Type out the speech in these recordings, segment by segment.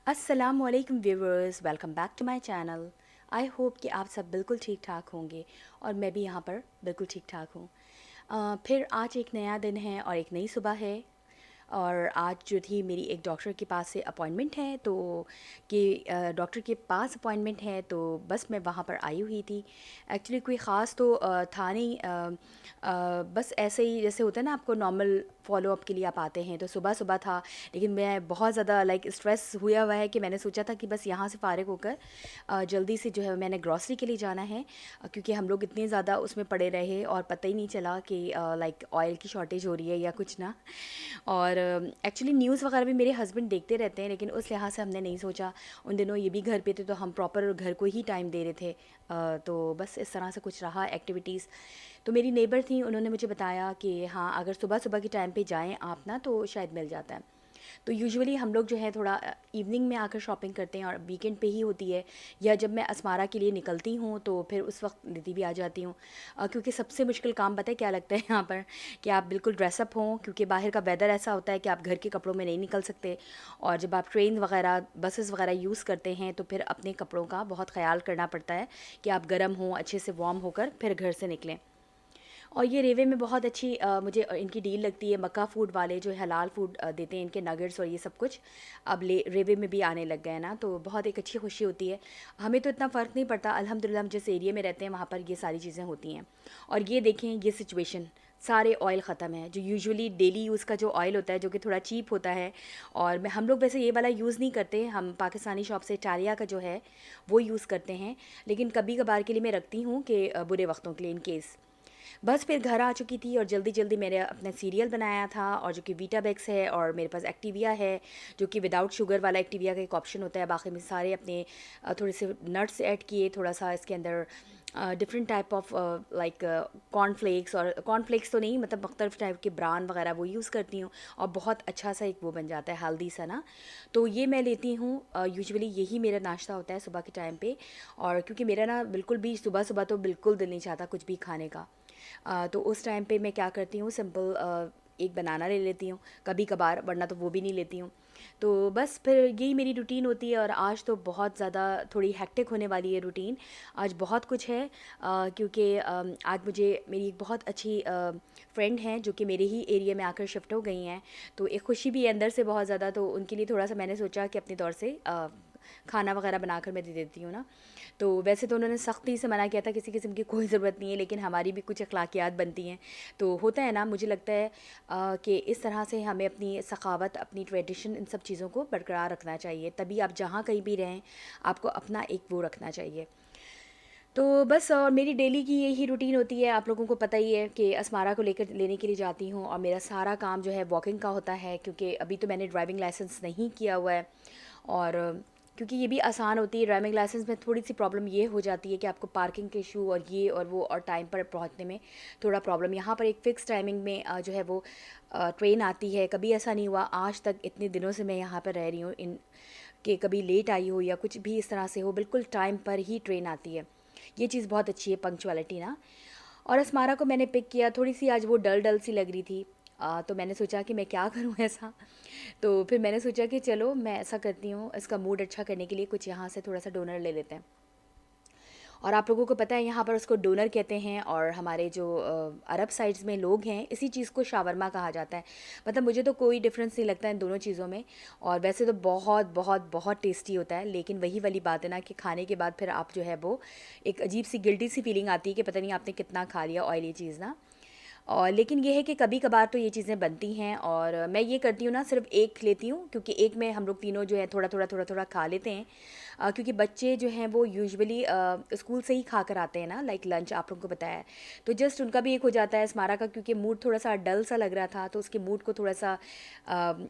अस्सलामुअलैकुम viewers, welcome back to my channel. I hope कि आप सब बिल्कुल ठीक ठाक होंगे और मैं भी यहाँ पर बिल्कुल ठीक ठाक हूँ। फिर आज एक नया दिन है और एक नई सुबह है। और आज जो थी मेरी एक डॉक्टर के पास से अपॉइंटमेंट है, तो कि डॉक्टर के पास अपॉइंटमेंट है, तो बस मैं वहाँ पर आई हुई थी। एक्चुअली कोई ख़ास तो था नहीं, बस ऐसे ही जैसे होता है ना, आपको नॉर्मल फॉलो अप के लिए आप आते हैं, तो सुबह सुबह था। लेकिन मैं बहुत ज़्यादा स्ट्रेस हुआ हुआ है कि मैंने सोचा था कि बस यहाँ से फ़ारिग होकर जल्दी से जो है मैंने ग्रॉसरी के लिए जाना है, क्योंकि हम लोग इतने ज़्यादा उसमें पड़े रहे और पता ही नहीं चला कि ऑयल की शॉर्टेज हो रही है या कुछ ना। और एक्चुअली न्यूज़ वगैरह भी मेरे हस्बैंड देखते रहते हैं, लेकिन उस लिहाज से हमने नहीं सोचा। उन दिनों ये भी घर पे थे, तो हम प्रॉपर घर को ही टाइम दे रहे थे। तो बस इस तरह से कुछ रहा एक्टिविटीज़। तो मेरी नेबर थी, उन्होंने मुझे बताया कि हाँ, अगर सुबह सुबह के टाइम पे जाएं आप ना, तो शायद मिल जाता है। तो यूजुअली हम लोग जो है थोड़ा इवनिंग में आकर शॉपिंग करते हैं, और वीकेंड पे ही होती है, या जब मैं असमारा के लिए निकलती हूँ तो फिर उस वक्त दीदी भी आ जाती हूँ। क्योंकि सबसे मुश्किल काम पता है क्या लगता है यहाँ पर, कि आप बिल्कुल ड्रेसअप हों, क्योंकि बाहर का वेदर ऐसा होता है कि आप घर के कपड़ों में नहीं निकल सकते। और जब आप ट्रेन वगैरह बसेस वगैरह यूज़ करते हैं, तो फिर अपने कपड़ों का बहुत ख़्याल करना पड़ता है कि आप गर्म हों, अच्छे से वार्म होकर फिर घर से निकलें। और ये रेवे में बहुत अच्छी मुझे इनकी डील लगती है। मक्का फूड वाले जो हलाल फूड देते हैं, इनके नगेट्स और ये सब कुछ अब ले रेवे में भी आने लग गए हैं ना, तो बहुत एक अच्छी खुशी होती है। हमें तो इतना फ़र्क नहीं पड़ता, अल्हम्दुलिल्लाह हम जिस एरिया में रहते हैं वहाँ पर ये सारी चीज़ें होती हैं। और ये देखें, ये सिचुएशन, सारे ऑयल ख़त्म है। जो यूजुअली डेली यूज़ का जो ऑयल होता है, जो कि थोड़ा चीप होता है, और मैं हम लोग वैसे ये वाला यूज़ नहीं करते, हम पाकिस्तानी शॉप से टालिया का जो है वो यूज़ करते हैं। लेकिन कभी कभार के लिए मैं रखती हूँ कि बुरे वक्तों के लिए, इन केस। बस फिर घर आ चुकी थी और जल्दी जल्दी मैंने अपना सीरियल बनाया था, और जो कि वीटाबेक्स है, और मेरे पास एक्टिविया है, जो कि विदाउट शुगर वाला एक्टिविया का एक ऑप्शन होता है। बाकी में सारे अपने थोड़े से नट्स ऐड किए, थोड़ा सा इसके अंदर different type of like cornflakes, और कॉर्नफ्लेक्स तो नहीं, मतलब मुख्तलिफ टाइप के ब्रांड वगैरह वो यूज़ करती हूँ, और बहुत अच्छा सा एक वो बन जाता है, हेल्दी सा ना। तो ये मैं लेती हूँ। यूजुअली यही मेरा नाश्ता होता है सुबह के टाइम पे। और क्योंकि मेरा ना बिल्कुल भी सुबह सुबह तो बिल्कुल दिल नहीं चाहता कुछ भी खाने का, तो उस टाइम पे मैं क्या करती हूँ, सिंपल एक बनाना ले लेती हूँ कभी कभार, वरना तो वो भी नहीं लेती हूँ। तो बस फिर यही मेरी रूटीन होती है। और आज तो बहुत ज़्यादा थोड़ी हेक्टिक होने वाली है रूटीन। आज बहुत कुछ है, क्योंकि आज मुझे मेरी एक बहुत अच्छी फ्रेंड हैं, जो कि मेरे ही एरिया में आकर शिफ्ट हो गई हैं। तो एक खुशी भी है अंदर से बहुत ज़्यादा, तो उनके लिए थोड़ा सा मैंने सोचा कि अपने तौर से खाना वगैरह बनाकर मैं दे देती हूँ ना। तो वैसे तो उन्होंने सख्ती से मना किया था, किसी किस्म की कोई ज़रूरत नहीं है, लेकिन हमारी भी कुछ अखलाकियात बनती हैं। तो होता है ना, मुझे लगता है कि इस तरह से हमें अपनी सखावत, अपनी ट्रेडिशन, इन सब चीज़ों को बरकरार रखना चाहिए। तभी आप जहाँ कहीं भी रहें, आपको अपना एक वो रखना चाहिए। तो बस, और मेरी डेली की यही रूटीन होती है। आप लोगों को पता ही है कि असमारा को लेकर लेने के लिए जाती हूँ, और मेरा सारा काम जो है वॉकिंग का होता है, क्योंकि अभी तो मैंने ड्राइविंग लाइसेंस नहीं किया हुआ है। और क्योंकि ये भी आसान होती है, ड्राइविंग लाइसेंस में थोड़ी सी प्रॉब्लम ये हो जाती है कि आपको पार्किंग के इशू और ये और वो, और टाइम पर पहुंचने में थोड़ा प्रॉब्लम। यहाँ पर एक फ़िक्स टाइमिंग में जो है वो ट्रेन आती है। कभी ऐसा नहीं हुआ आज तक, इतने दिनों से मैं यहाँ पर रह रही हूँ, इन कि कभी लेट आई हो या कुछ भी इस तरह से हो, बिल्कुल टाइम पर ही ट्रेन आती है। ये चीज़ बहुत अच्छी है, पंक्चुअलिटी ना। और असमारा को मैंने पिक किया, थोड़ी सी आज वो डल डल सी लग रही थी। तो मैंने सोचा कि मैं क्या करूं ऐसा। तो फिर मैंने सोचा कि चलो मैं ऐसा करती हूँ, इसका मूड अच्छा करने के लिए कुछ यहाँ से थोड़ा सा डोनर ले लेते हैं। और आप लोगों को पता है यहाँ पर उसको डोनर कहते हैं, और हमारे जो अरब साइड्स में लोग हैं, इसी चीज़ को शावरमा कहा जाता है। मतलब मुझे तो कोई डिफरेंस नहीं लगता इन दोनों चीज़ों में। और वैसे तो बहुत बहुत बहुत टेस्टी होता है, लेकिन वही वाली बात है ना, कि खाने के बाद फिर आप जो है वो एक अजीब सी गिल्टी सी फीलिंग आती है कि पता नहीं आपने कितना खा लिया ऑयली चीज़ ना। और लेकिन ये है कि कभी कभार तो ये चीज़ें बनती हैं, और मैं ये करती हूँ ना, सिर्फ एक लेती हूँ, क्योंकि एक में हम लोग तीनों जो है थोड़ा थोड़ा थोड़ा थोड़ा खा लेते हैं। क्योंकि बच्चे जो हैं वो यूजुअली स्कूल से ही खा कर आते हैं ना, लाइक लंच आप लोगों को बताया है। तो जस्ट उनका भी एक हो जाता है स्मारा का, क्योंकि मूड थोड़ा सा डल सा लग रहा था, तो उसके मूड को थोड़ा सा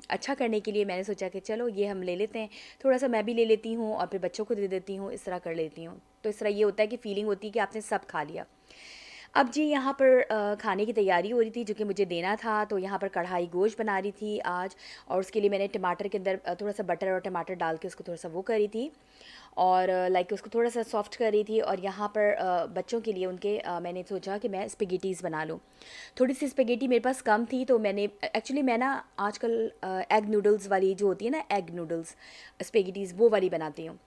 अच्छा करने के लिए मैंने सोचा कि चलो ये हम ले लेते हैं। थोड़ा सा मैं भी ले लेती हूँ और फिर बच्चों को दे देती हूँ, इस तरह कर लेती हूँ। तो इस तरह ये होता है कि फ़ीलिंग होती है कि आपने सब खा लिया। अब जी यहाँ पर खाने की तैयारी हो रही थी जो कि मुझे देना था, तो यहाँ पर कढ़ाई गोश्त बना रही थी आज। और उसके लिए मैंने टमाटर के अंदर थोड़ा-सा बटर और टमाटर डाल के उसको थोड़ा-सा वो करी थी और लाइक उसको थोड़ा-सा सॉफ्ट कर रही थी। और यहाँ पर बच्चों के लिए उनके मैंने सोचा कि मैं स्पेगेटीज़ बना लूँ। थोड़ी-सी स्पेगेटी मेरे पास कम थी, तो मैंने एक्चुअली मैं ना आजकल एग नूडल्स वाली जो होती है ना, एग नूडल्स स्पेगेटीज़ वो वाली बनाती हूँ।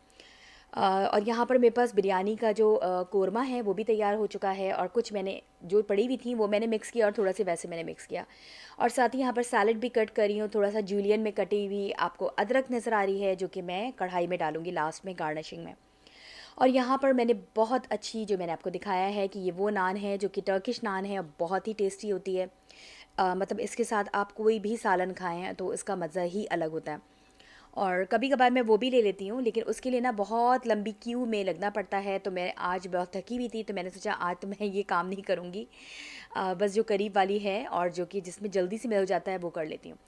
और यहाँ पर मेरे पास बिरयानी का जो कोरमा है वो भी तैयार हो चुका है, और कुछ मैंने जो पड़ी हुई थी वो मैंने मिक्स किया और थोड़ा से वैसे मैंने मिक्स किया। और साथ ही यहाँ पर सैलड भी कट करी हूँ, थोड़ा सा जूलियन में कटी हुई आपको अदरक नज़र आ रही है जो कि मैं कढ़ाई में डालूँगी लास्ट में गार्निशिंग में। और यहाँ पर मैंने बहुत अच्छी जो मैंने आपको दिखाया है कि ये वो नान है जो कि टर्किश नान है और बहुत ही टेस्टी होती है। मतलब इसके साथ आप कोई भी सालन खाएं तो इसका मज़ा ही अलग होता है। और कभी-कभार मैं वो भी ले लेती हूँ, लेकिन उसके लिए ना बहुत लंबी क्यू में लगना पड़ता है, तो मैं आज बहुत थकी हुई थी, तो मैंने सोचा आज तो मैं ये काम नहीं करूँगी। बस जो करीब वाली है और जो कि जिसमें जल्दी से मिल जाता है वो कर लेती हूँ।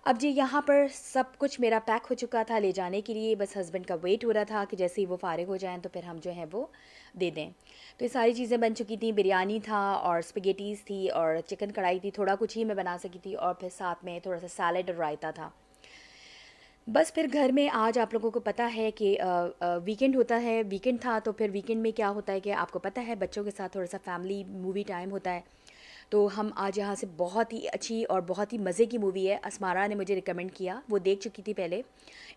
अब जी यहाँ पर सब कुछ मेरा पैक हो चुका था ले जाने के लिए, बस हस्बैंड का वेट हो रहा था कि जैसे ही वो फ़ारिग हो जाएँ तो फिर हम जो है वो दे दें। तो ये सारी चीज़ें बन चुकी थी, बिरयानी था और स्पेगेटीज़ थी और चिकन कढ़ाई थी, थोड़ा कुछ ही मैं बना सकी थी और फिर साथ में थोड़ा-सा सैलेड और रायता था। बस फिर घर में आज आप लोगों को पता है कि वीकेंड होता है, वीकेंड था तो फिर वीकेंड में क्या होता है कि आपको पता है बच्चों के साथ थोड़ा-सा फैमिली मूवी टाइम होता है। तो हम आज यहाँ से बहुत ही अच्छी और बहुत ही मज़े की मूवी है, अस्मारा ने मुझे रिकमेंड किया, वो देख चुकी थी पहले,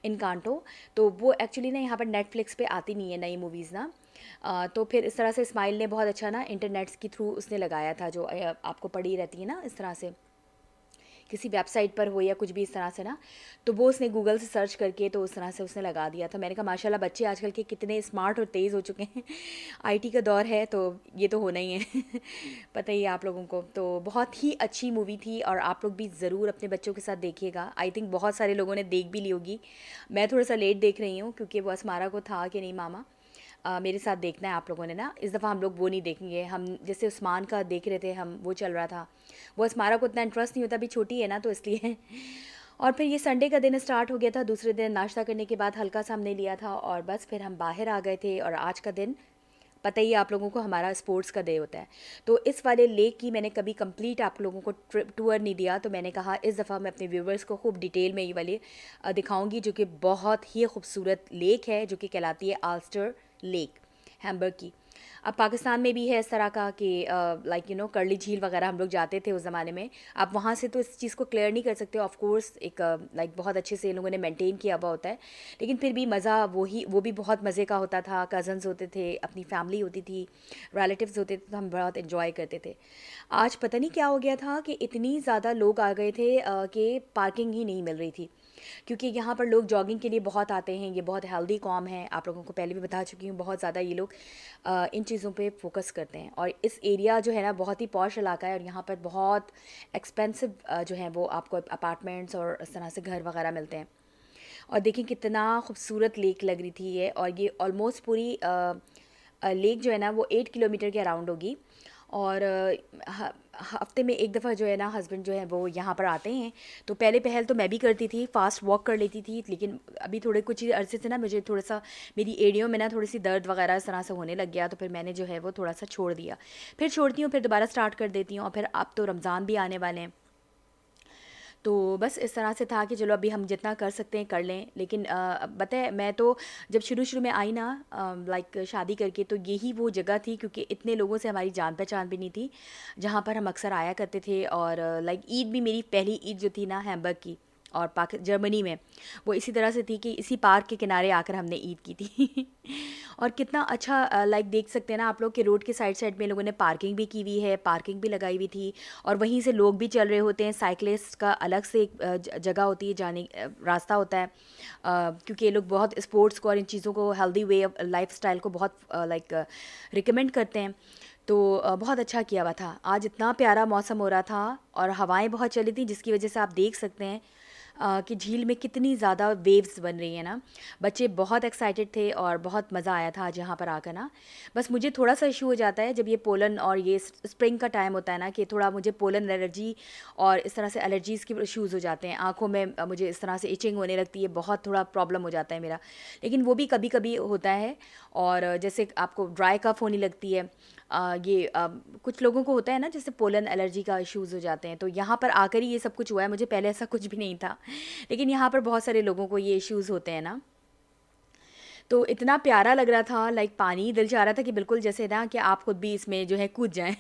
इनकांटो। तो वो एक्चुअली ना यहाँ पर नेटफ्लिक्स पे आती नहीं है नई मूवीज़ ना। तो फिर इस तरह से इस्माइल ने बहुत अच्छा ना इंटरनेट्स के थ्रू उसने लगाया था, जो आपको पड़ी रहती है ना इस तरह से, किसी वेबसाइट पर हो या कुछ भी इस तरह से ना, तो वो उसने गूगल से सर्च करके तो उस तरह से उसने लगा दिया था। मैंने कहा माशाल्लाह बच्चे आजकल के कितने स्मार्ट और तेज़ हो चुके हैं। आईटी का दौर है तो ये तो होना ही है। पता ही है आप लोगों को। तो बहुत ही अच्छी मूवी थी और आप लोग भी ज़रूर अपने बच्चों के साथ देखिएगा। आई थिंक बहुत सारे लोगों ने देख भी ली होगी। मैं थोड़ा सा लेट देख रही हूँ क्योंकि वो असमारा को था कि नहीं मामा मेरे साथ देखना है आप लोगों ने ना, इस दफ़ा हम लोग वो नहीं देखेंगे। हम जैसे उस्मान का देख रहे थे, हम वो चल रहा था, वो अस्मारा को उतना इंटरेस्ट नहीं होता, अभी छोटी है ना तो इसलिए। और फिर ये संडे का दिन स्टार्ट हो गया था, दूसरे दिन नाश्ता करने के बाद हल्का सा हमने लिया था और बस फिर हम बाहर आ गए थे। और आज का दिन पता ही है आप लोगों को, हमारा स्पोर्ट्स का डे होता है। तो इस वाले लेक की मैंने कभी कंप्लीट आप लोगों को टूर नहीं दिया, तो मैंने कहा इस दफ़ा मैं अपने व्यूवर्स को खूब डिटेल में ये वाले दिखाऊंगी, जो कि बहुत ही खूबसूरत लेक है जो कि कहलाती है आल्स्टर लेक, हैम्बर्ग की। अब पाकिस्तान में भी है इस तरह का कि लाइक कर्ली झील वगैरह हम लोग जाते थे उस ज़माने में। आप वहाँ से तो इस चीज़ को क्लियर नहीं कर सकते, ऑफ कोर्स एक लाइक बहुत अच्छे से इन लोगों ने मेंटेन किया हुआ होता है, लेकिन फिर भी मज़ा वो भी बहुत मज़े का होता था। कज़न्स होते थे, अपनी फैमिली होती थी, रिलेटिव्स होते थे, तो हम बहुत इन्जॉय करते थे। आज पता नहीं क्या हो गया था कि इतनी ज़्यादा लोग आ गए थे कि पार्किंग ही नहीं मिल रही थी, क्योंकि यहाँ पर लोग जॉगिंग के लिए बहुत आते हैं। ये बहुत हेल्दी कॉम है, आप लोगों को पहले भी बता चुकी हूँ, बहुत ज़्यादा ये लोग इन चीज़ों पे फोकस करते हैं। और इस एरिया जो है ना बहुत ही पॉश इलाका है और यहाँ पर बहुत एक्सपेंसिव जो है वो आपको अपार्टमेंट्स और इस तरह से घर वगैरह मिलते हैं। और देखिए कितना खूबसूरत लेक लग रही थी ये, और ये ऑलमोस्ट पूरी लेक जो है ना वो 8 किलोमीटर के अराउंड होगी। और हफ्ते में एक दफ़ा जो है ना हस्बैंड जो है वो यहाँ पर आते हैं। तो पहले पहल तो मैं भी करती थी, फ़ास्ट वॉक कर लेती थी, लेकिन अभी थोड़े कुछ ही अरसे से ना मुझे थोड़ा सा मेरी एड़ियों में ना थोड़ी सी दर्द वगैरह इस तरह से होने लग गया, तो फिर मैंने जो है वो थोड़ा सा छोड़ दिया। फिर छोड़ती हूँ, फिर दोबारा स्टार्ट कर देती हूँ। और फिर अब तो रमज़ान भी आने वाले हैं, तो बस इस तरह से था कि चलो अभी हम जितना कर सकते हैं कर लें। लेकिन बताए मैं तो जब शुरू शुरू में आई ना लाइक शादी करके, तो यही वो जगह थी, क्योंकि इतने लोगों से हमारी जान पहचान भी नहीं थी, जहाँ पर हम अक्सर आया करते थे। और लाइक ईद भी मेरी पहली ईद जो थी ना हैम्बर्ग की और जर्मनी में, वो इसी तरह से थी कि इसी पार्क के किनारे आकर हमने ईद की थी। और कितना अच्छा लाइक देख सकते हैं ना आप लोग कि रोड के साइड साइड में लोगों ने पार्किंग भी की हुई है, पार्किंग भी लगाई हुई थी। और वहीं से लोग भी चल रहे होते हैं, साइकिलिस्ट का अलग से एक जगह होती है, जाने रास्ता होता है, क्योंकि ये लोग बहुत स्पोर्ट्स को और इन चीज़ों को, healthy way of life style को बहुत लाइक रिकमेंड करते हैं। तो बहुत अच्छा किया हुआ था। आज इतना प्यारा मौसम हो रहा था और हवाएं बहुत चली थी, जिसकी वजह से आप देख सकते हैं कि झील में कितनी ज़्यादा वेव्स बन रही हैं ना। बच्चे बहुत एक्साइटेड थे और बहुत मज़ा आया था आज यहाँ पर आकर ना। बस मुझे थोड़ा सा इशू हो जाता है जब ये पोलन और ये स्प्रिंग का टाइम होता है ना, कि थोड़ा मुझे पोलन एलर्जी और इस तरह से एलर्जीज़ के इश्यूज़ हो जाते हैं आँखों में। मुझे इस तरह से इचिंग होने लगती है, बहुत थोड़ा प्रॉब्लम हो जाता है मेरा। लेकिन वो भी कभी कभी होता है। और जैसे आपको ड्राई कफ होने लगती है, कुछ लोगों को होता है ना, जैसे पोलन एलर्जी का इश्यूज़ हो जाते हैं। तो यहाँ पर आकर ही ये सब कुछ हुआ है, मुझे पहले ऐसा कुछ भी नहीं था। लेकिन यहाँ पर बहुत सारे लोगों को ये इश्यूज़ होते हैं ना। तो इतना प्यारा लग रहा था, लाइक पानी, दिल चाह रहा था कि बिल्कुल जैसे ना कि आप खुद भी इसमें जो है कूद जाएं।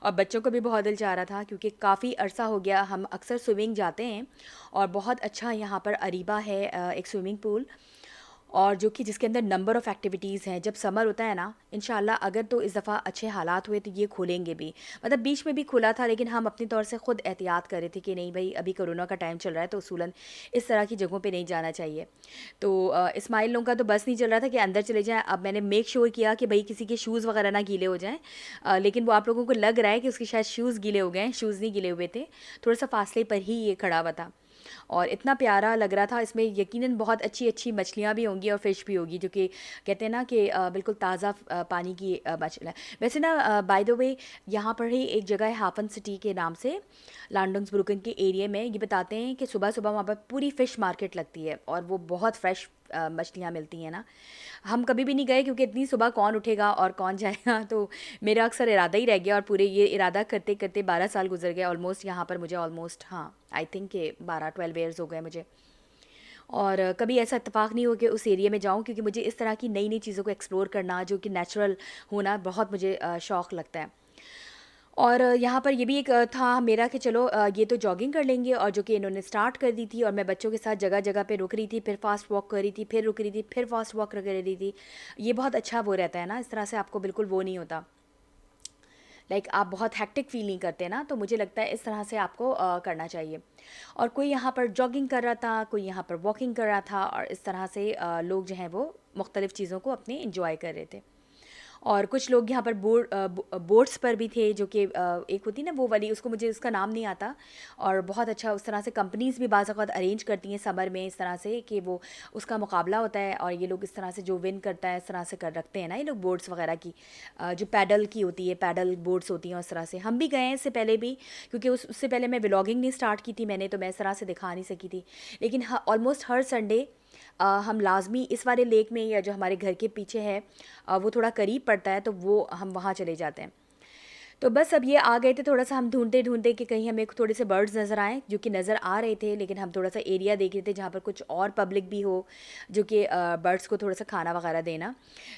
और बच्चों को भी बहुत दिल चाह रहा था, क्योंकि काफ़ी अरसा हो गया हम अक्सर स्विमिंग जाते हैं। और बहुत अच्छा यहाँ पर अरीबा है, एक स्विमिंग पूल, और जो कि जिसके अंदर नंबर ऑफ़ एक्टिविटीज़ हैं। जब समर होता है ना, इंशाल्लाह अगर तो इस दफ़ा अच्छे हालात हुए तो ये खोलेंगे भी। मतलब बीच में भी खुला था, लेकिन हम अपनी तौर से ख़ुद एहतियात कर रहे थे कि नहीं भाई, अभी कोरोना का टाइम चल रहा है तो उसूलन इस तरह की जगहों पे नहीं जाना चाहिए। तो इस्माइल लोगों का तो बस नहीं चल रहा था कि अंदर चले जाएँ। अब मैंने मेक श्योर किया कि भाई किसी के शूज़ वगैरह ना गीले हो जाएँ। लेकिन वो आप लोगों को लग रहा है कि उसके शायद शूज़ गीले हो गए हैं, शूज़ नहीं गीले हुए थे। थोड़ा-सा फासले पर ही ये खड़ा हुआ था। और इतना प्यारा लग रहा था। इसमें यकीनन बहुत अच्छी-अच्छी मछलियाँ भी होंगी और फ़िश भी होगी, जो कि कहते हैं ना कि बिल्कुल ताज़ा पानी की मछली है। वैसे ना बाय द वे, यहाँ पर ही एक जगह है हाफन सिटी के नाम से, लांडोंग्सब्रुकन के एरिया में। ये बताते हैं कि सुबह-सुबह वहाँ पर पूरी फ़िश मार्केट लगती है और वो बहुत फ्रेश मछलियाँ मिलती हैं ना। हम कभी भी नहीं गए, क्योंकि इतनी सुबह कौन उठेगा और कौन जाएगा। तो मेरा अक्सर इरादा ही रह गया, और पूरे ये इरादा करते-करते 12 साल गुज़र गए ऑलमोस्ट। यहाँ पर मुझे ऑलमोस्ट, हाँ, आई थिंक कि 12-12 ईयर्स हो गए मुझे। और कभी ऐसा इत्तेफ़ाक नहीं हुआ कि उस एरिया में जाऊँ, क्योंकि मुझे इस तरह की नई-नई चीज़ों को एक्सप्लोर करना, जो कि नेचुरल होना, बहुत मुझे शौक़ लगता है। और यहाँ पर ये भी एक था मेरा कि चलो ये तो जॉगिंग कर लेंगे, और जो कि इन्होंने स्टार्ट कर दी थी, और मैं बच्चों के साथ जगह-जगह पे रुक रही थी, फिर फ़ास्ट वॉक कर रही थी, फिर रुक रही थी, फिर फ़ास्ट वॉक कर रही थी। ये बहुत अच्छा वो रहता है ना, इस तरह से आपको बिल्कुल वो नहीं होता, लाइक आप बहुत हेक्टिक फ़ील नहीं करते ना। तो मुझे लगता है इस तरह से आपको करना चाहिए। और कोई यहाँ पर जॉगिंग कर रहा था, कोई यहाँ पर वॉकिंग कर रहा था, और इस तरह से लोग जो हैं वो मुख्तलिफ़ चीज़ों को अपने एंजॉय कर रहे थे। और कुछ लोग यहाँ पर बोट्स पर भी थे, जो कि एक होती है ना वो वाली, उसको मुझे उसका नाम नहीं आता। और बहुत अच्छा उस तरह से कंपनीज़ भी बाज़ औक़ात अरेंज करती हैं समर में, इस तरह से कि वो उसका मुकाबला होता है, और ये लोग इस तरह से जो विन करता है, इस तरह से कर रखते हैं ना ये लोग बोट्स वगैरह की, जो पैडल की होती है, पैडल बोट्स होती हैं उस तरह से। हम भी गए हैं इससे पहले भी, क्योंकि उससे पहले मैं व्लॉगिंग नहीं स्टार्ट की थी मैंने, तो मैं इस तरह से दिखा नहीं सकी थी। लेकिन ऑलमोस्ट हर संडे हम लाज़मी इस वाले लेक में, या जो हमारे घर के पीछे है, वो थोड़ा करीब पड़ता है, तो वो हम वहाँ चले जाते हैं। तो बस अब ये आ गए थे, थोड़ा-सा हम ढूँढते-ढूँढते कि कहीं हमें थोड़े से बर्ड्स नज़र आएँ, जो कि नज़र आ रहे थे, लेकिन हम थोड़ा-सा एरिया देख रहे थे जहाँ पर कुछ और पब्लिक भी हो, जो कि बर्ड्स को थोड़ा-सा खाना वगैरह देना।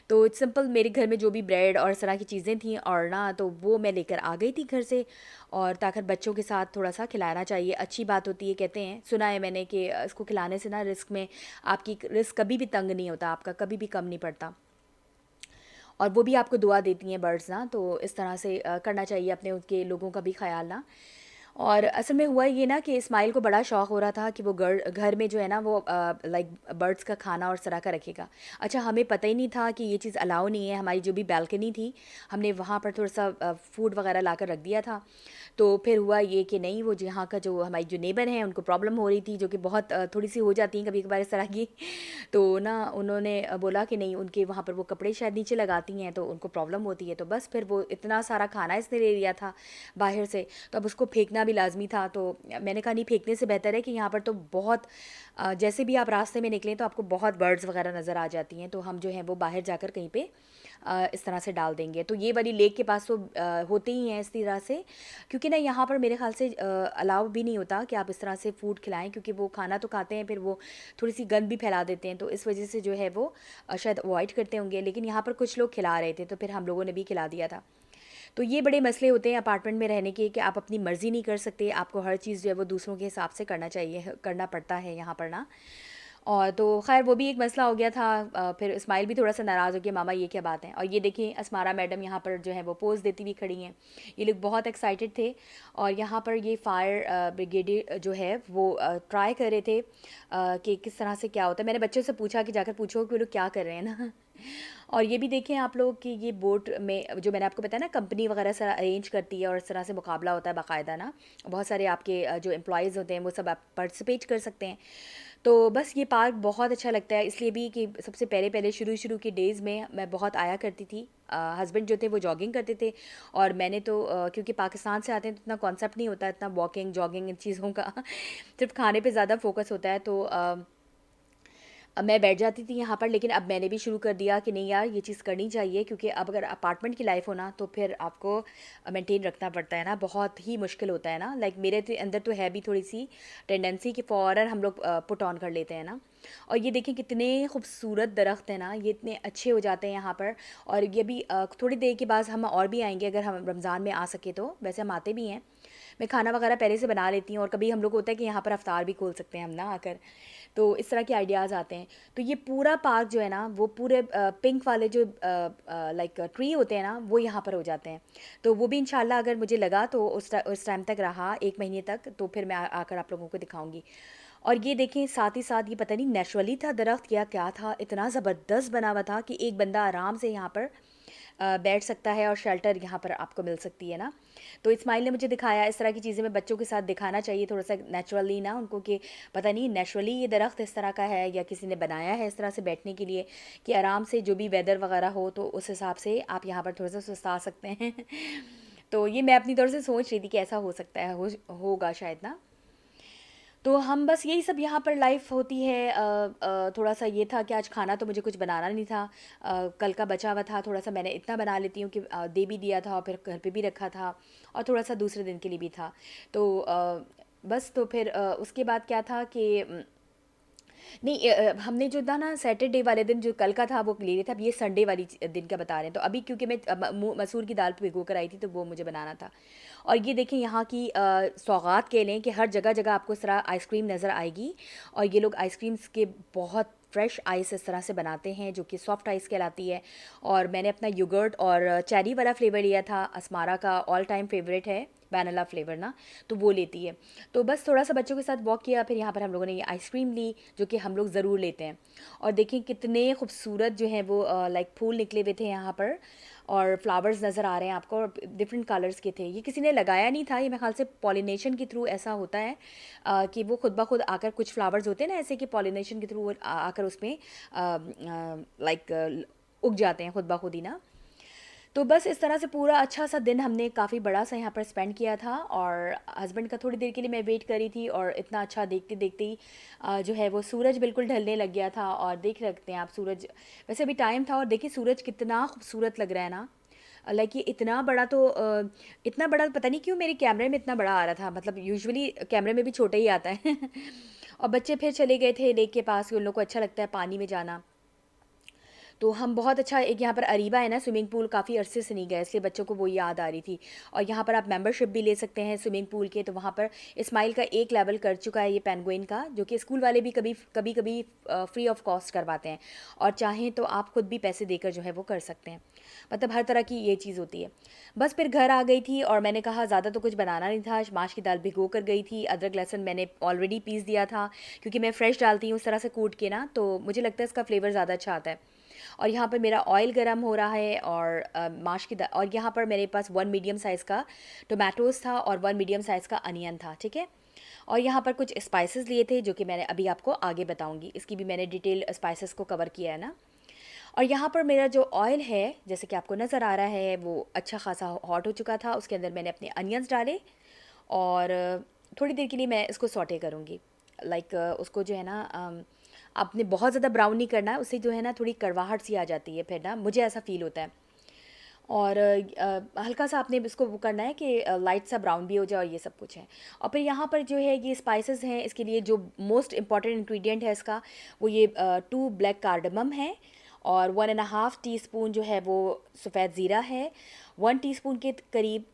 तो इट्स सिंपल, मेरे घर में जो भी ब्रेड और इस तरह की चीज़ें थीं और ना, तो वो मैं लेकर आ गई थी घर से, और ताकि बच्चों के साथ थोड़ा-सा खिलाना चाहिए, अच्छी बात होती है। कहते हैं, सुना है मैंने कि इसको खिलाने से ना रिस्क में, आपकी रिस्क कभी भी तंग नहीं होता, आपका कभी भी कम नहीं पड़ता। और वो भी आपको दुआ देती हैं बर्ड्स ना। तो इस तरह से करना चाहिए अपने, उनके लोगों का भी ख़्याल ना। और असल में हुआ ये ना कि इस्माइल को बड़ा शौक़ हो रहा था कि वो घर में जो है ना वो लाइक बर्ड्स का खाना और इस तरह का रखेगा। अच्छा, हमें पता ही नहीं था कि ये चीज़ अलाउ नहीं है। हमारी जो भी बालकनी थी, हमने वहाँ पर थोड़ा-सा फूड वगैरह लाकर रख दिया था। तो फिर हुआ ये कि नहीं, वो यहाँ का जो हमारी जो नेबर हैं, उनको प्रॉब्लम हो रही थी, जो कि बहुत थोड़ी-सी हो जाती हैं कभी-कभार इस तरह की। तो ना उन्होंने बोला कि नहीं, उनके वहाँ पर वो कपड़े शायद नीचे लगाती हैं, तो उनको प्रॉब्लम होती है। तो बस फिर वो इतना सारा खाना इसने ले लिया था बाहर से, तो अब उसको फेंकना भी लाज़मी था। तो मैंने कहा नहीं, फेंकने से बेहतर है कि यहाँ पर तो बहुत जैसे भी आप रास्ते में निकलें तो आपको बहुत बर्ड्स वगैरह नज़र आ जाती हैं, तो हम जो है वो बाहर जाकर कहीं पे इस तरह से डाल देंगे। तो ये वाली लेक के पास तो होते ही हैं इस तरह से, क्योंकि ना यहाँ पर मेरे ख़्याल से अलाउ भी नहीं होता कि आप इस तरह से फ़ूड खिलाएँ, क्योंकि वो खाना तो खाते हैं, फिर वो थोड़ी-सी गंद भी फैला देते हैं, तो इस वजह से जो है वो शायद अवॉइड करते होंगे। लेकिन यहाँ पर कुछ लोग खिला रहे थे, तो फिर हम लोगों ने भी खिला दिया था। तो ये बड़े मसले होते हैं अपार्टमेंट में रहने के, कि आप अपनी मर्ज़ी नहीं कर सकते, आपको हर चीज़ जो है वो दूसरों के हिसाब से करना चाहिए, करना पड़ता है यहाँ पर ना। और तो ख़ैर वो भी एक मसला हो गया था। फिर इस्माइल भी थोड़ा-सा नाराज़ हो गया, मामा ये क्या बात है? और ये देखिए अस्मारा मैडम यहाँ पर जो है वो पोज़ देती हुई खड़ी हैं। ये लोग बहुत एक्साइटेड थे और यहाँ पर ये फायर ब्रिगेडियर जो है वो ट्राई कर रहे थे कि किस तरह से क्या होता है। मैंने बच्चों से पूछा कि जाकर पूछो कि वो लोग क्या कर रहे हैं ना। और ये भी देखें आप लोग कि ये बोट में जो मैंने आपको बताया ना कंपनी वगैरह से अरेंज करती है और इस तरह से मुकाबला होता है बाकायदा ना। बहुत सारे आपके जो एम्प्लॉयज़ होते हैं वो सब आप पार्टिसिपेट कर सकते हैं। तो बस ये पार्क बहुत अच्छा लगता है इसलिए भी कि सबसे पहले-पहले शुरू-शुरू के डेज़ में मैं बहुत आया करती थी। हस्बैंड जो थे वो जॉगिंग करते थे और मैंने तो क्योंकि पाकिस्तान से आते हैं तो इतना कॉन्सेप्ट नहीं होता इतना वॉकिंग, जॉगिंग इन चीज़ों का सिर्फ़ खाने पे ज़्यादा फ़ोकस होता है तो अब मैं बैठ जाती थी यहाँ पर लेकिन अब मैंने भी शुरू कर दिया कि नहीं यार ये चीज़ करनी चाहिए क्योंकि अब अगर अपार्टमेंट की लाइफ हो ना तो फिर आपको मेंटेन रखना पड़ता है ना बहुत ही मुश्किल होता है ना लाइक मेरे तो अंदर तो है भी थोड़ी सी टेंडेंसी कि फ़ौरन हम लोग पुट ऑन कर लेते हैं ना। और ये देखें कितने खूबसूरत दरख्त हैं ना ये इतने अच्छे हो जाते हैं यहाँ पर। और ये भी थोड़ी देर के बाद हम और भी आएंगे अगर हम रमज़ान में आ सके तो वैसे हम आते भी हैं। मैं खाना वगैरह पहले से बना लेती हूँ और कभी हम लोग को होता है कि यहाँ पर अफ्तार भी खोल सकते हैं हम ना आकर। तो इस तरह के आइडियाज़ आते हैं। तो ये पूरा पार्क जो है ना वो पूरे पिंक वाले जो लाइक ट्री होते हैं ना वो यहाँ पर हो जाते हैं। तो वो भी इंशाल्लाह अगर मुझे लगा तो उस टाइम तक रहा 1 महीने तक तो फिर मैं आकर आप लोगों को दिखाऊँगी। और ये देखें साथ ही साथ ये पता नहीं नेचुरली था दरख्त या क्या था इतना ज़बरदस्त बना हुआ था कि एक बंदा आराम से यहाँ पर बैठ सकता है और शेल्टर यहाँ पर आपको मिल सकती है ना। तो इस्माइल ने मुझे दिखाया इस तरह की चीज़ें मैं बच्चों के साथ दिखाना चाहिए थोड़ा सा नेचुरली ना उनको कि पता नहीं नेचुरली ये दरख्त इस तरह का है या किसी ने बनाया है इस तरह से बैठने के लिए कि आराम से जो भी वेदर वगैरह हो तो उस हिसाब से आप यहाँ पर थोड़ा सा सुस्ता सकते हैं। तो ये मैं अपनी तरफ से सोच रही थी कि ऐसा हो सकता है होगा शायद ना। तो हम बस यही सब यहाँ पर लाइफ होती है। थोड़ा सा ये था कि आज खाना तो मुझे कुछ बनाना नहीं था। कल का बचा हुआ था थोड़ा सा मैंने इतना बना लेती हूँ कि दे भी दिया था और फिर घर पे भी रखा था और थोड़ा सा दूसरे दिन के लिए भी था। तो बस तो फिर उसके बाद क्या था कि नहीं हमने जो था ना सैटरडे वाले दिन जो कल का था वो ले लिया था। अब ये संडे वाली दिन का बता रहे हैं तो अभी क्योंकि मैं मसूर की दाल भिगो कर आई थी तो वो मुझे बनाना था। और ये देखें यहाँ की सौगात कह लें कि हर जगह जगह आपको इस तरह आइसक्रीम नज़र आएगी। और ये लोग आइसक्रीम्स के बहुत फ्रेश आइस इस तरह से बनाते हैं जो कि सॉफ्ट आइस कहलाती है। और मैंने अपना योगर्ट और चेरी वाला फ्लेवर लिया था अस्मारा का ऑल टाइम फेवरेट है वैनिला फ्लेवर ना। तो वो लेती है। तो बस थोड़ा सा बच्चों के साथ वॉक किया फिर यहाँ पर हम लोगों ने ये आइसक्रीम ली जो कि हम लोग ज़रूर लेते हैं। और देखिए कितने खूबसूरत जो हैं वो लाइक फूल निकले हुए थे यहाँ पर और फ्लावर्स नज़र आ रहे हैं आपको और डिफरेंट कलर्स के थे। ये किसी ने लगाया नहीं था ये मेरे ख्याल से पॉलिनेशन के थ्रू ऐसा होता है कि वो खुद ब खुद आकर कुछ फ्लावर्स होते हैं ना ऐसे कि पॉलिनेशन के थ्रू वो आकर उसमें लाइक उग जाते हैं खुद ब खुद ही ना। तो बस इस तरह से पूरा अच्छा सा दिन हमने काफ़ी बड़ा सा यहाँ पर स्पेंड किया था और हस्बैंड का थोड़ी देर के लिए मैं वेट करी थी और इतना अच्छा देखते देखते ही जो है वो सूरज बिल्कुल ढलने लग गया था। और देख रखते हैं आप सूरज वैसे अभी टाइम था और देखिए सूरज कितना खूबसूरत लग रहा है ना। लाइक ये इतना बड़ा तो इतना बड़ा पता नहीं क्यों मेरे कैमरे में इतना बड़ा आ रहा था मतलब यूजुअली कैमरे में भी छोटा ही आता है। और बच्चे फिर चले गए थे लेक के पास उन लोगों को अच्छा लगता है पानी में जाना। तो हम बहुत अच्छा एक यहाँ पर अरीबा है ना स्विमिंग पूल काफ़ी अरसे से नहीं गए इसलिए बच्चों को वो याद आ रही थी। और यहाँ पर आप मेंबरशिप भी ले सकते हैं स्विमिंग पूल के। तो वहाँ पर इस्माइल का एक लेवल कर चुका है ये पेंगुइन का जो कि स्कूल वाले भी कभी कभी कभी फ्री ऑफ कॉस्ट करवाते हैं। और चाहें तो आप खुद भी पैसे देकर जो है वो कर सकते हैं। मतलब हर तरह की ये चीज़ होती है। बस फिर घर आ गई थी और मैंने कहा ज़्यादा तो कुछ बनाना नहीं था माश की दाल भिगो कर गई थी अदरक लहसुन मैंने ऑलरेडी पीस दिया था क्योंकि मैं फ्रेश डालती हूँ उस तरह से कूट के ना तो मुझे लगता है इसका फ्लेवर ज़्यादा अच्छा आता है। और यहाँ पर मेरा ऑयल गर्म हो रहा है और माश की दाल और यहाँ पर मेरे पास 1 मीडियम साइज़ का टोमेटोज़ था और 1 मीडियम साइज़ का अनियन था ठीक है। और यहाँ पर कुछ स्पाइसेस लिए थे जो कि मैंने अभी आपको आगे बताऊँगी इसकी भी मैंने डिटेल स्पाइसेस को कवर किया है ना। और यहाँ पर मेरा जो ऑयल है जैसे कि आपको नज़र आ रहा है वो अच्छा खासा हॉट हो चुका था उसके अंदर मैंने अपने अनियंस डाले। और थोड़ी देर के लिए मैं इसको सॉटे करूँगी लाइक उसको जो है ना आपने बहुत ज़्यादा ब्राउन नहीं करना है उससे जो है ना थोड़ी कड़वाहट सी आ जाती है फिर ना मुझे ऐसा फ़ील होता है। और हल्का सा आपने इसको वो करना है कि लाइट सा ब्राउन भी हो जाए और ये सब कुछ है। और फिर यहाँ पर जो है ये स्पाइसेस हैं इसके लिए जो मोस्ट इम्पॉर्टेंट इंग्रेडिएंट है इसका वो ये 2 ब्लैक कार्डमम है और 1.5 टीस्पून जो है वो सफ़ेद ज़ीरा है। 1 टीस्पून के करीब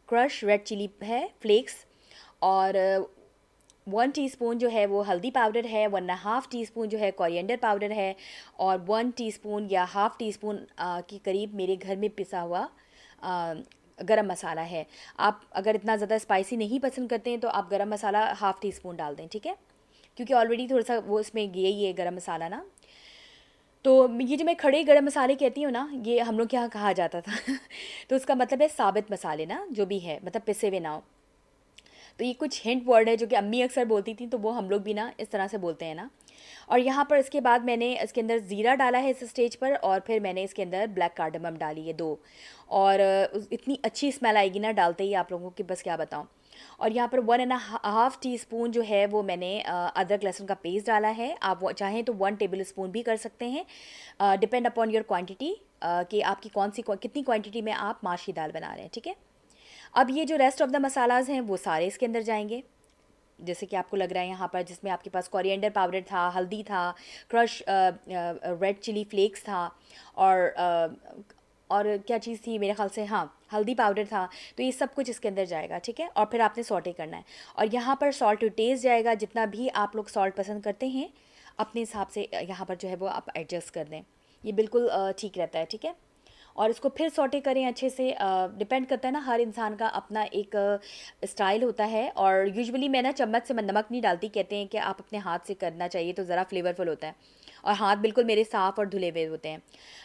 क्रश रेड चिली है फ्लेक्स। और 1 टीस्पून जो है वो हल्दी पाउडर है, 1.5 टीस्पून जो है कोरिएंडर पाउडर है, और 1 टीस्पून या हाफ़ टीस्पून के करीब मेरे घर में पिसा हुआ गरम मसाला है। आप अगर इतना ज़्यादा स्पाइसी नहीं पसंद करते हैं तो आप गरम मसाला हाफ़ टीस्पून डाल दें, ठीक है, क्योंकि ऑलरेडी थोड़ा सा वो इसमें यही है गरम मसाला ना। तो ये जो मैं खड़े गरम मसाले कहती हूँ ना, ये हम लोग के यहाँ कहा जाता था तो उसका मतलब है साबित मसाले ना, जो भी है, मतलब पिसे हुए ना हो। तो ये कुछ हिंट वर्ड है जो कि अम्मी अक्सर बोलती थी, तो वो हम लोग भी ना इस तरह से बोलते हैं ना। और यहाँ पर इसके बाद मैंने इसके अंदर ज़ीरा डाला है इस स्टेज पर, और फिर मैंने इसके अंदर ब्लैक कार्डमम डाली है 2। और इतनी अच्छी स्मेल आएगी ना डालते ही आप लोगों की, बस क्या बताऊँ। और यहाँ पर 1.5 टीस्पून जो है वो मैंने अदरक लहसुन का पेस्ट डाला है। आप वो चाहें तो 1 टेबल स्पून भी कर सकते हैं, डिपेंड अपॉन योर क्वांटिटी, कि आपकी कितनी क्वांटिटी में आप माश की दाल बना रहे हैं, ठीक है। अब ये जो रेस्ट ऑफ द मसालाज हैं वो सारे इसके अंदर जाएंगे, जैसे कि आपको लग रहा है यहाँ पर, जिसमें आपके पास कोरिएंडर पाउडर था, हल्दी था, क्रश रेड चिली फ्लेक्स था, और क्या चीज़ थी मेरे ख्याल से, हाँ, हल्दी पाउडर था। तो ये सब कुछ इसके अंदर जाएगा, ठीक है। और फिर आपने सॉटे करना है, और यहाँ पर सॉल्ट टू टेस्ट जाएगा, जितना भी आप लोग सॉल्ट पसंद करते हैं अपने हिसाब से यहाँ पर जो है वो आप एडजस्ट कर दें, ये बिल्कुल ठीक रहता है, ठीक है। और इसको फिर सॉटे करें अच्छे से। डिपेंड करता है ना, हर इंसान का अपना एक स्टाइल होता है, और यूजुअली मैं ना चम्मच से नमक नहीं डालती, कहते हैं कि आप अपने हाथ से करना चाहिए तो ज़रा फ्लेवरफुल होता है, और हाथ बिल्कुल मेरे साफ़ और धुले हुए होते हैं।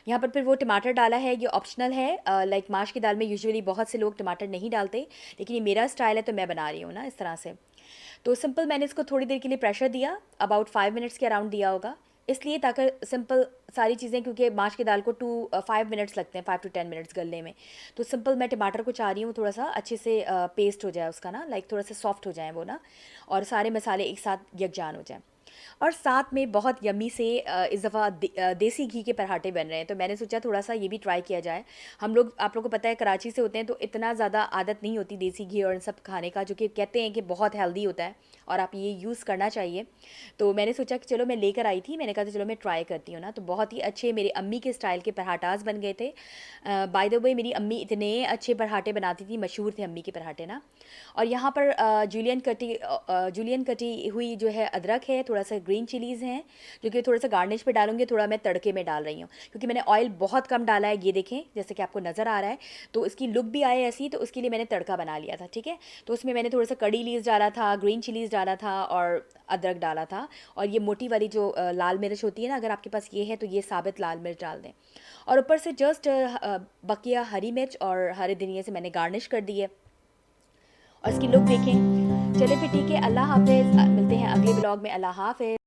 यहाँ पर फिर वो टमाटर डाला है, ये ऑप्शनल है। लाइक माश की दाल में यूजुअली बहुत से लोग टमाटर नहीं डालते, लेकिन ये मेरा स्टाइल है तो मैं बना रही हूँ ना इस तरह से। तो सिंपल मैंने इसको थोड़ी देर के लिए प्रेशर दिया, अबाउट 5 मिनट्स के अराउंड दिया होगा, इसलिए ताकि सिंपल सारी चीज़ें, क्योंकि माश की दाल को 5 मिनट्स लगते हैं, 5 to 10 मिनट्स गलने में। तो सिंपल मैं टमाटर को चाह रही हूँ थोड़ा सा अच्छे से पेस्ट हो जाए उसका ना, लाइक थोड़ा सा सॉफ्ट हो जाए वो ना, और सारे मसाले एक साथ यकजान हो जाए। और साथ में बहुत यम्मी से इस दफ़ा देसी घी के पराठे बन रहे हैं, तो मैंने सोचा थोड़ा सा ये भी ट्राई किया जाए। हम लोग, आप लोगों को पता है, कराची से होते हैं, तो इतना ज़्यादा आदत नहीं होती देसी घी और इन सब खाने का, जो कि कहते हैं कि बहुत हेल्दी होता है और आप ये यूज़ करना चाहिए। तो मैंने सोचा कि चलो मैं लेकर आई थी, मैंने कहा तो चलो मैं ट्राई करती हूँ ना। तो बहुत ही अच्छे मेरे अम्मी के स्टाइल के पराठास बन गए थे। बाय द वे मेरी अम्मी इतने अच्छे पराठे बनाती थी, मशहूर थे अम्मी के पराठे ना। और यहाँ पर जूलियन कटी हुई जो है अदरक है, थोड़ा सा ग्रीन चिलीज़ हैं, जो कि थोड़ा सा गार्निश पे डालूंगी, थोड़ा मैं तड़के में डाल रही हूँ, क्योंकि मैंने ऑयल बहुत कम डाला है, ये देखें जैसे कि आपको नज़र आ रहा है। तो इसकी लुक भी आए ऐसी, तो उसके लिए मैंने तड़का बना लिया था, ठीक है। तो उसमें मैंने थोड़ा सा कड़ी लीव्स डाला था, ग्रीन चिलीज़ डाला था, और अदरक डाला था। और ये मोटी वाली जो लाल मिर्च होती है ना, अगर आपके पास ये है तो ये साबित लाल मिर्च डाल दें। और ऊपर से जस्ट बकिया हरी मिर्च और हरे धनिया से मैंने गार्निश कर दी है। और इसकी लुक देखें। चले फिर ठीक है, अल्लाह हाफिज़, मिलते हैं अगले ब्लॉग में। अल्लाह हाफिज़।